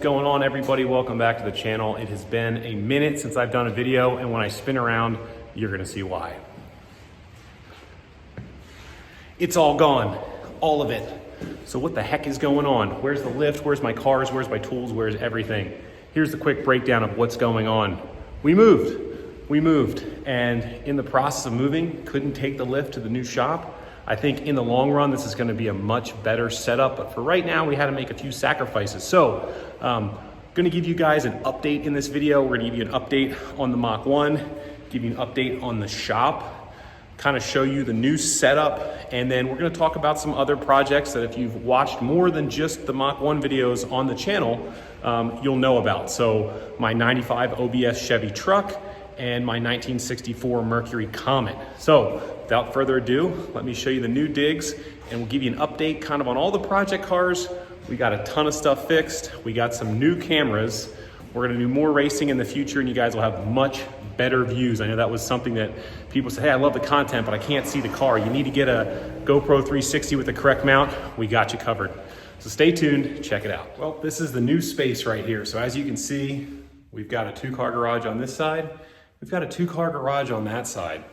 going on, everybody? Welcome back to the channel. It has been a minute since I've done a video, and when I spin around, you're gonna see why. It's all gone, all of it. So what the heck is going on? Where's the lift? Where's my cars? Where's my tools? Where's everything? Here's the quick breakdown of what's going on. We moved, and in the process of moving, couldn't take the lift to the new shop. I think in the long run, this is gonna be a much better setup, but for right now, we had to make a few sacrifices. So, gonna give you guys an update in this video. We're gonna give you an update on the Mach 1, give you an update on the shop, kind of show you the new setup, and then we're gonna talk about some other projects that if you've watched more than just the Mach 1 videos on the channel, you'll know about. So my 95 OBS Chevy Truck and my 1964 Mercury Comet. So without further ado, let me show you the new digs and we'll give you an update kind of on all the project cars. We got a ton of stuff fixed. We got some new cameras. We're gonna do more racing in the future and you guys will have much better views. I know that was something that people say, hey, I love the content, but I can't see the car. You need to get a GoPro 360 with the correct mount. We got you covered. So stay tuned, check it out. Well, this is the new space right here. So as you can see, we've got a 2-car garage on this side. We've got a 2-car garage on that side.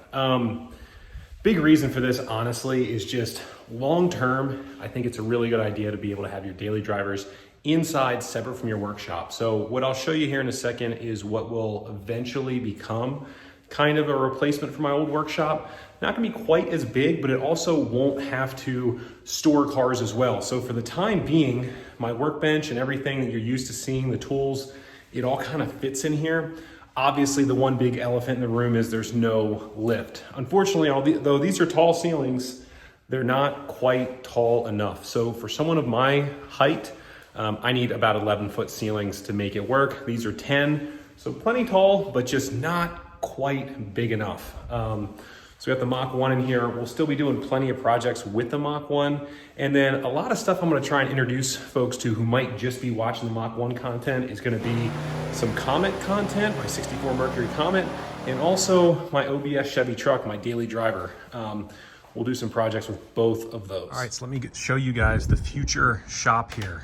Big reason for this, honestly, is just long-term, I think it's a really good idea to be able to have your daily drivers inside, separate from your workshop. So what I'll show you here in a second is what will eventually become kind of a replacement for my old workshop. Not gonna be quite as big, but it also won't have to store cars as well. So for the time being, my workbench and everything that you're used to seeing, the tools, it all kind of fits in here. Obviously, the one big elephant in the room is there's no lift. Unfortunately, though these are tall ceilings, they're not quite tall enough. So for someone of my height, I need about 11-foot ceilings to make it work. These are 10, so plenty tall, but just not quite big enough. So we got the Mach 1 in here. We'll still be doing plenty of projects with the Mach 1. And then a lot of stuff I'm gonna try and introduce folks to who might just be watching the Mach 1 content is gonna be some Comet content, my 64 Mercury Comet, and also my OBS Chevy Truck, my daily driver. We'll do some projects with both of those. All right, so let me show you guys the future shop here.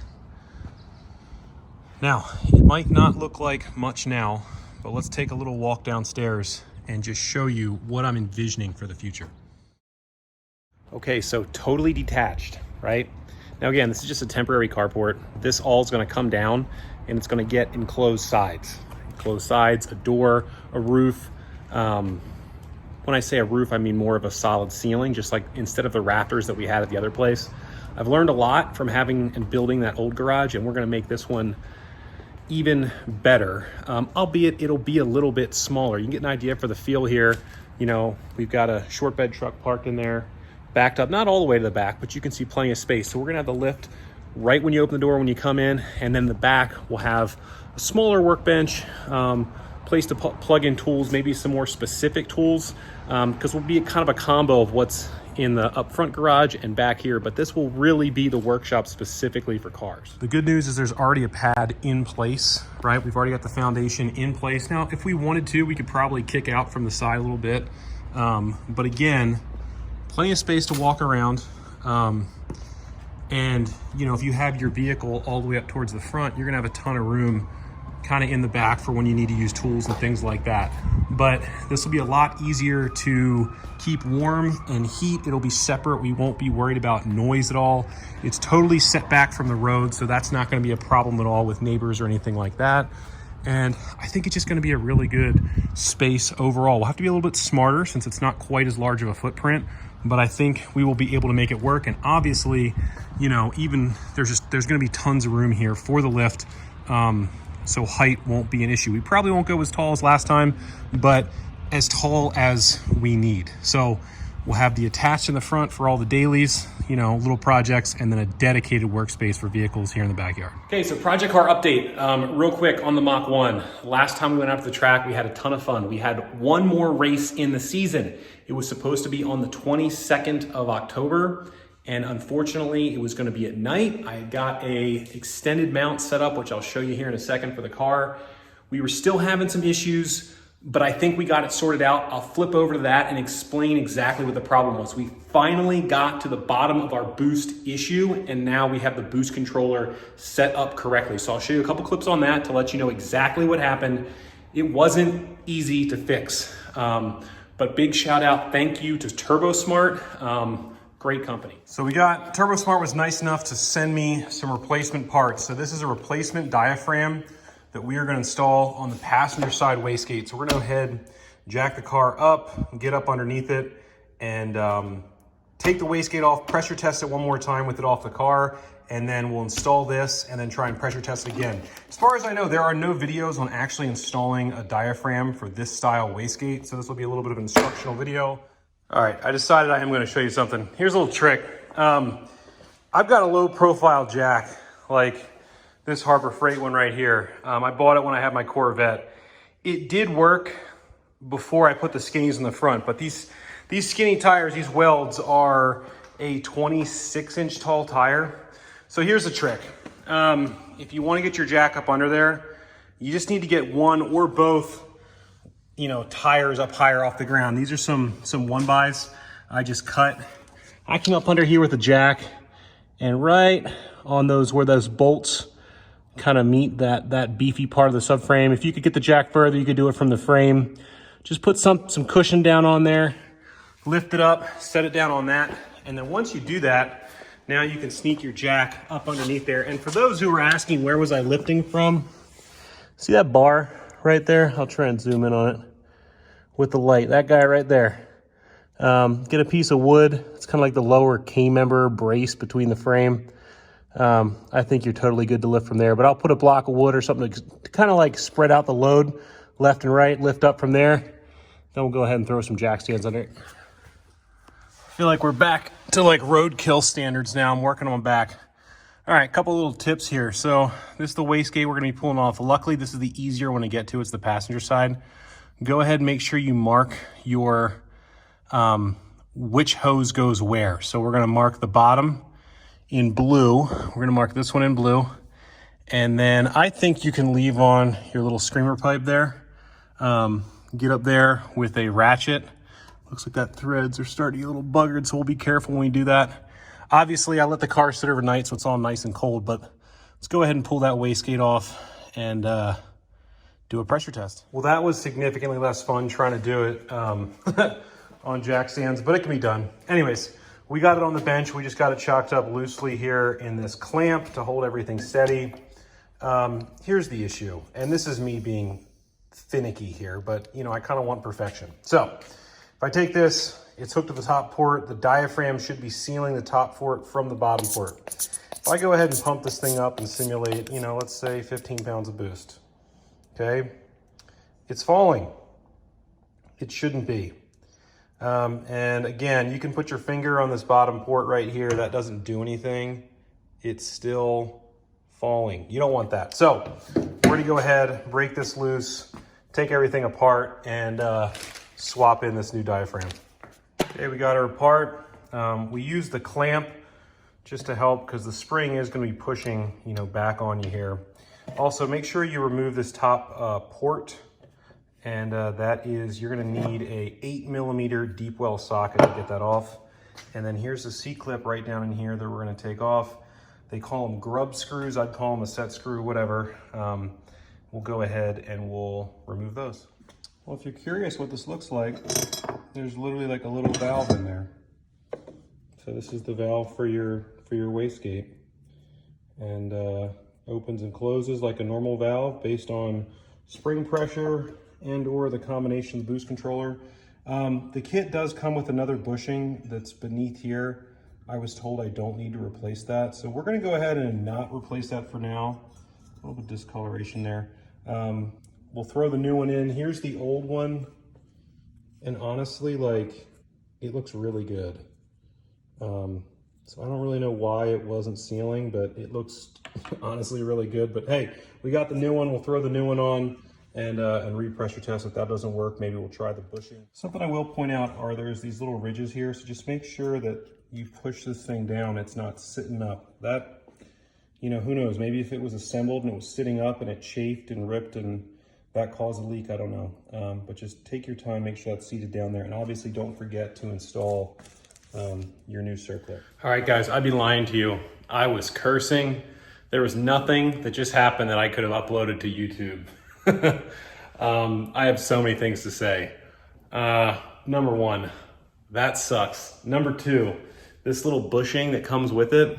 Now, it might not look like much now, but let's take a little walk downstairs and just show you what I'm envisioning for the future. Okay, so totally detached, right? Now again, this is just a temporary carport. This all is gonna come down and it's gonna get enclosed sides. Enclosed sides, a door, a roof. When I say a roof, I mean more of a solid ceiling, just like instead of the rafters that we had at the other place. I've learned a lot from having and building that old garage, and we're gonna make this one even better, albeit it'll be a little bit smaller. You can get an idea for the feel here. You know, we've got a short bed truck parked in there, backed up, not all the way to the back, but you can see plenty of space. So we're gonna have the lift right when you open the door when you come in, and then the back will have a smaller workbench, place to plug in tools, maybe some more specific tools, because we'll be kind of a combo of what's in the up front garage and back here, but this will really be the workshop specifically for cars. The good news is there's already a pad in place, right? We've already got the foundation in place. Now, if we wanted to, we could probably kick out from the side a little bit. But again, plenty of space to walk around. And you know, if you have your vehicle all the way up towards the front, you're gonna have a ton of room kind of in the back for when you need to use tools and things like that. But this will be a lot easier to keep warm and heat. It'll be separate. We won't be worried about noise at all. It's totally set back from the road, so that's not gonna be a problem at all with neighbors or anything like that. And I think it's just gonna be a really good space overall. We'll have to be a little bit smarter since it's not quite as large of a footprint, but I think we will be able to make it work. And obviously, you know, even there's gonna be tons of room here for the lift. So height won't be an issue. We probably won't go as tall as last time, but as tall as we need. So we'll have the attached in the front for all the dailies, you know, little projects, and then a dedicated workspace for vehicles here in the backyard. Okay, so project car update, real quick on the Mach 1. Last time we went out to the track, we had a ton of fun. We had one more race in the season. It was supposed to be on the 22nd of October. And unfortunately, it was gonna be at night. I got a extended mount set up, which I'll show you here in a second for the car. We were still having some issues. but I think we got it sorted out. I'll flip over to that and explain exactly what the problem was. We finally got to the bottom of our boost issue, and now we have the boost controller set up correctly. So I'll show you a couple clips on that to let you know exactly what happened. It wasn't easy to fix, but big shout out, thank you to Turbosmart. Great company. So Turbosmart was nice enough to send me some replacement parts. So this is a replacement diaphragm that we are going to install on the passenger side wastegate. So we're going to go ahead, jack the car up, get up underneath it, and take the wastegate off, pressure test it one more time with it off the car, and then we'll install this and then try and pressure test it again. As far as I know, there are no videos on actually installing a diaphragm for this style wastegate, so this will be a little bit of an instructional video. All right, I decided I am going to show you something. Here's a little trick. I've got a low profile jack, like this Harbor Freight one right here. I bought it when I had my Corvette. It did work before I put the skinnies in the front, but these skinny tires, these welds, are a 26-inch tall tire. So here's the trick. If you want to get your jack up under there, you just need to get one or both, tires up higher off the ground. These are some 1-bys I just cut. I came up under here with the jack, and right on those where those bolts kind of meet that beefy part of the subframe. If you could get the jack further, you could do it from the frame. Just put some cushion down on there, lift it up, set it down on that, and then once you do that, now you can sneak your jack up underneath there. And for those who were asking where was I lifting from, see that bar right there? I'll try and zoom in on it with the light. That guy right there. Get a piece of wood. It's kind of like the lower K-member brace between the frame. I think you're totally good to lift from there, but I'll put a block of wood or something to kind of like spread out the load left and right, lift up from there. Then we'll go ahead and throw some jack stands under it. I feel like we're back to like roadkill standards now. I'm working on back. All right, a couple little tips here. So this is the wastegate we're gonna be pulling off. Luckily, this is the easier one to get to. It's the passenger side. Go ahead and make sure you mark your which hose goes where. So we're gonna mark the bottom in blue. We're gonna mark this one in blue. And then I think you can leave on your little screamer pipe there. Get up there with a ratchet. Looks like that threads are starting to get a little buggered, so we'll be careful when we do that. Obviously, I let the car sit overnight, so it's all nice and cold, but let's go ahead and pull that wastegate off and do a pressure test. Well, that was significantly less fun trying to do it on jack stands, but it can be done. Anyways, we got it on the bench. We just got it chocked up loosely here in this clamp to hold everything steady. Here's the issue, and this is me being finicky here, but I kind of want perfection. So if I take this, it's hooked to the top port. The diaphragm should be sealing the top port from the bottom port. If I go ahead and pump this thing up and simulate, let's say 15 pounds of boost, okay? It's falling. It shouldn't be. And again, you can put your finger on this bottom port right here. That doesn't do anything. It's still falling. You don't want that. So we're gonna go ahead, break this loose, take everything apart, and swap in this new diaphragm. Okay, we got her apart. We use the clamp just to help because the spring is going to be pushing, back on you here. Also, make sure you remove this top port, and that is, you're going to need a 8mm deep well socket to get that off. And then here's the C-clip right down in here that we're going to take off. They call them grub screws. I'd call them a set screw, whatever. We'll go ahead and we'll remove those. Well, if you're curious what this looks like, there's literally like a little valve in there. So this is the valve for your wastegate, and opens and closes like a normal valve based on spring pressure and or the combination of the boost controller. The kit does come with another bushing that's beneath here. I was told I don't need to replace that, so we're going to go ahead and not replace that for now. A little bit of discoloration there. We'll throw the new one in. Here's the old one. And honestly, it looks really good. So I don't really know why it wasn't sealing, but it looks honestly really good. But hey, we got the new one. We'll throw the new one on and re-pressure test. If that doesn't work, maybe we'll try the bushing. Something I will point out are there's these little ridges here. So just make sure that you push this thing down. It's not sitting up. That, who knows, maybe if it was assembled and it was sitting up and it chafed and ripped and that caused a leak, I don't know. But just take your time, make sure that's seated down there. And obviously don't forget to install your new circlet. All right, guys, I'd be lying to you. I was cursing. There was nothing that just happened that I could have uploaded to YouTube. I have so many things to say. Number one, that sucks. Number two, this little bushing that comes with it,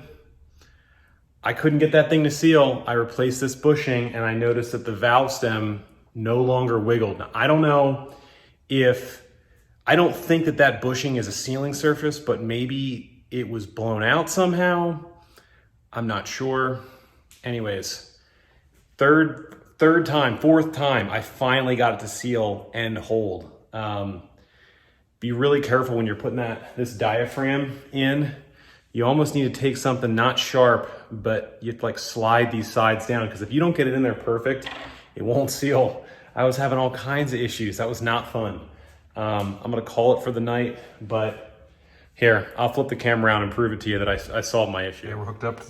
I couldn't get that thing to seal. I replaced this bushing and I noticed that the valve stem no longer wiggled. Now, I don't know if, I don't think that that bushing is a sealing surface, but maybe it was blown out somehow. I'm not sure. Anyways, fourth time, I finally got it to seal and hold. Be really careful when you're putting this diaphragm in. You almost need to take something not sharp, but you have to like slide these sides down, because if you don't get it in there perfect, it won't seal. I was having all kinds of issues. That was not fun. I'm gonna call it for the night, but here, I'll flip the camera around and prove it to you that I solved my issue. Okay, we're hooked up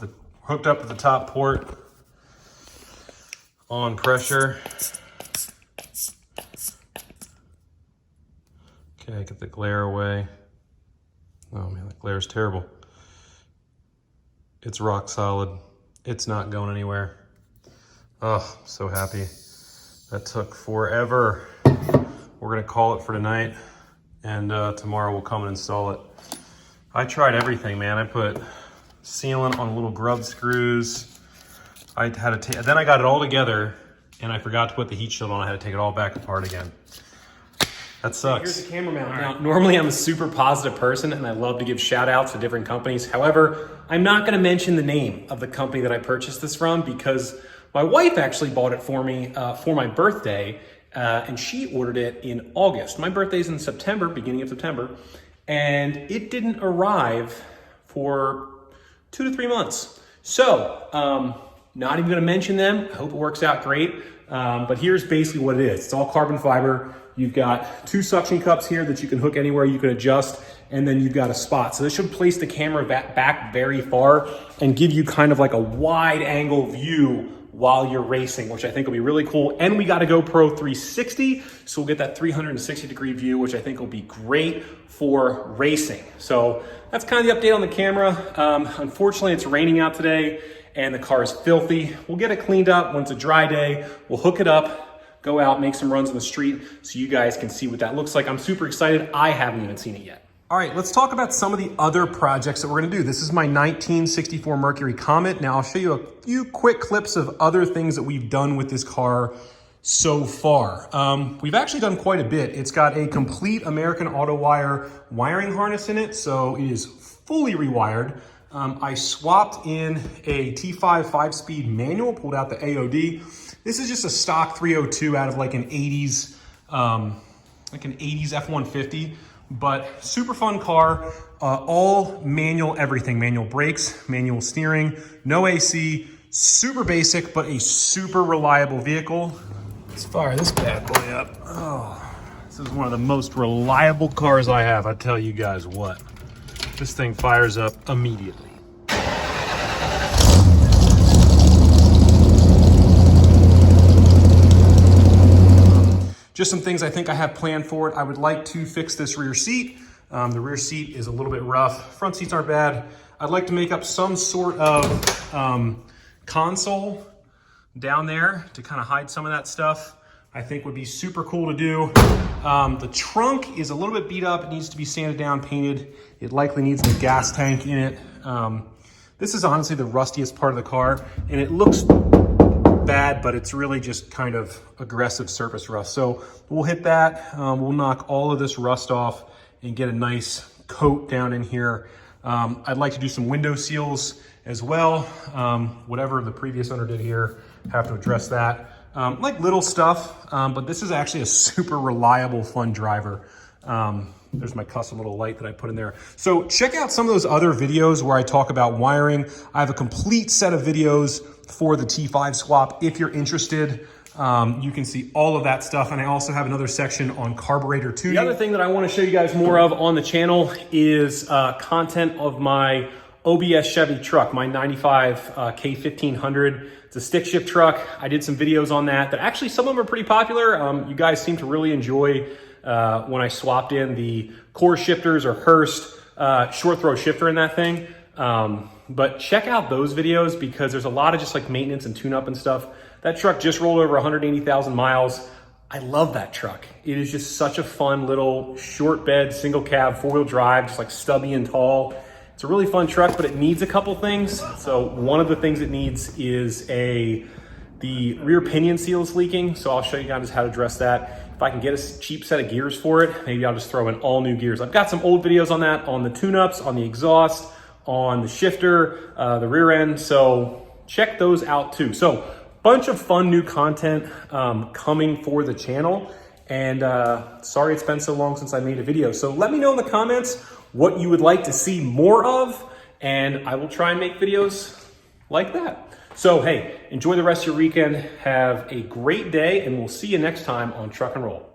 to the top port, on pressure. Okay, get the glare away. Oh man, that glare is terrible. It's rock solid. It's not going anywhere. Oh, I'm so happy. That took forever. We're gonna call it for tonight, and tomorrow we'll come and install it. I tried everything, man. I put sealant on little grub screws. I had to then I got it all together, and I forgot to put the heat shield on. I had to take it all back apart again. That sucks. Here's the camera mount. Now, normally I'm a super positive person and I love to give shout outs to different companies. However, I'm not gonna mention the name of the company that I purchased this from, because my wife actually bought it for me for my birthday, and she ordered it in August. My birthday's in September, beginning of September, and it didn't arrive for 2 to 3 months. So, not even gonna mention them. I hope it works out great. But here's basically what it is. It's all carbon fiber. You've got 2 suction cups here that you can hook anywhere, you can adjust, and then you've got a spot. So this should place the camera back very far and give you kind of like a wide angle view while you're racing, which I think will be really cool. And we got a GoPro 360, so we'll get that 360-degree view, which I think will be great for racing. So that's kind of the update on the camera. Unfortunately, it's raining out today and the car is filthy. We'll get it cleaned up when it's a dry day. We'll hook it up, go out, make some runs on the street so you guys can see what that looks like. I'm super excited. I haven't even seen it yet. All right, let's talk about some of the other projects that we're gonna do. This is my 1964 Mercury Comet. Now I'll show you a few quick clips of other things that we've done with this car so far. We've actually done quite a bit. It's got a complete American Auto Wire wiring harness in it, so it is fully rewired. I swapped in a T5 5-speed manual, pulled out the AOD. This is just a stock 302 out of like an 80s F-150, but super fun car. All manual everything, manual brakes, manual steering, no AC, super basic, but a super reliable vehicle. Let's fire this bad boy up. Oh, this is one of the most reliable cars I have, I tell you guys what. This thing fires up immediately. Just some things I think I have planned for it. I would like to fix this rear seat. The rear seat is a little bit rough. Front seats aren't bad. I'd like to make up some sort of console down there to kind of hide some of that stuff. I think would be super cool to do. The trunk is a little bit beat up. It needs to be sanded down, painted. It likely needs a gas tank in it. This is honestly the rustiest part of the car, and it looks bad, but it's really just kind of aggressive surface rust. So we'll hit that. We'll knock all of this rust off and get a nice coat down in here. I'd like to do some window seals as well. Whatever the previous owner did here, have to address that. Like little stuff, but this is actually a super reliable, fun driver. There's my custom little light that I put in there. So check out some of those other videos where I talk about wiring. I have a complete set of videos for the T5 swap. If you're interested, you can see all of that stuff. And I also have another section on carburetor tuning. The other thing that I want to show you guys more of on the channel is content of my OBS Chevy Truck, my 95 K1500. It's a stick shift truck. I did some videos on that actually some of them are pretty popular. You guys seem to really enjoy when I swapped in the core shifters or Hurst short throw shifter in that thing. But check out those videos because there's a lot of just like maintenance and tune up and stuff. That truck just rolled over 180,000 miles. I love that truck. It is just such a fun little short bed, single cab, 4-wheel drive, just like stubby and tall. It's a really fun truck, but it needs a couple things. So one of the things it needs is the rear pinion seal is leaking. So I'll show you guys how to address that. If I can get a cheap set of gears for it, maybe I'll just throw in all new gears. I've got some old videos on that, on the tune-ups, on the exhaust, on the shifter, the rear end. So check those out too. So bunch of fun new content coming for the channel. And sorry it's been so long since I made a video. So let me know in the comments what you would like to see more of, and I will try and make videos like that. So hey, enjoy the rest of your weekend. Have a great day, and we'll see you next time on Truck and Roll.